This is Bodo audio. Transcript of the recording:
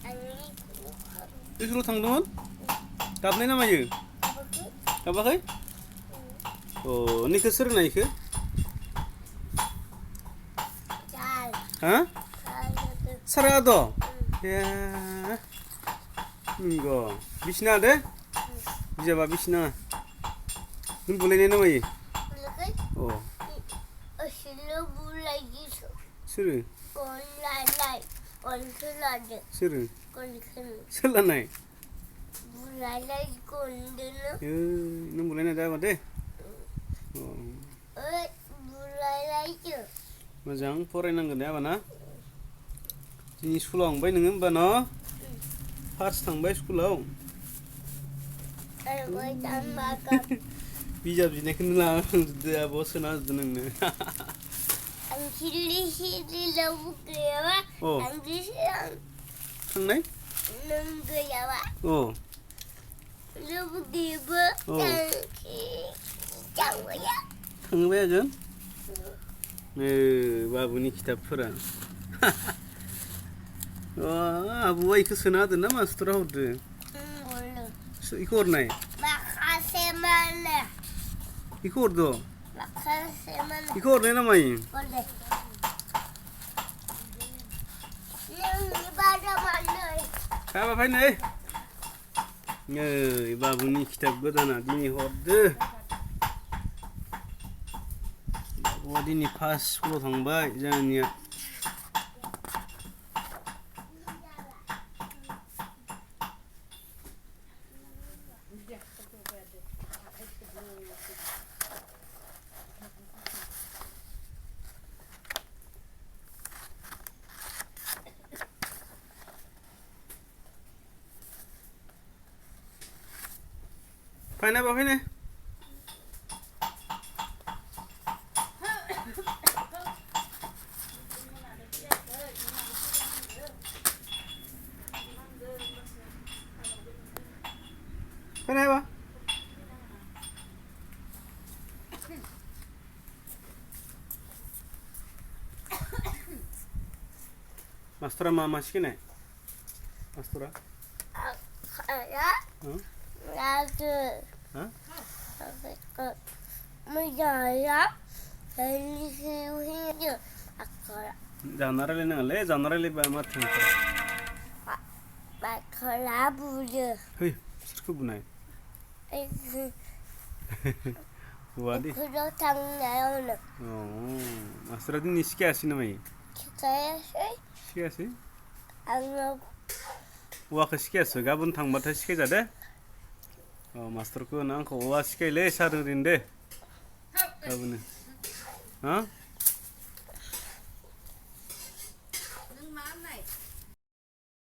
स्कुलाव थांदोंमोन? गाबनाय ना मायो? गाबाखै? अ निखौ सोर होनायखो? हा? सारा आद'? ए नंगौ बिसिना दे बिजाबा बिसिना नों बुलायनाय ना मायो? अ सोरो? सोरो? सोर लानाय? नों बुलायनाय दा दे मोजां फरायनांगोन दे आबा ना दिनै स्कुलाव थांबाय नोङो होमबा न' फार्स्ट थांबाय स्कुलाव बिजाब बिनायखौनो लानांजोबदो आब' सोना होजोबदो नोंनो थांनाय अ थांबाय आगोन बाबुनि खिथाबफोरा आब'आ इखौ सोना होदो ना मास्टारा हरदो इखौ हरनाय इखौ हरदो इखौ हरनाय ना मायो हाबा फैनै बाबुनि खिथाब गोदाना दिनै हरदो बाबुआ दिनै फार्स्ट स्कुलाव थांबाय जोंनिया फैनाय बा फैनाय फैनाय बा मास्टरा मा सिखायनाय मास्टरा जाना रायलायनाङालै जाना रायलायबा माथो है सोरखौ बुनाय बुवादि मास्टरा दिनै सिखायासै नामा सिखायासै औवाखौ सिखायासै गाबोन थांबाथाय सिखायजा दे मास्टरखौ आंखौ औवा सिखायलै सार ओरैनो दे गाबोनो हा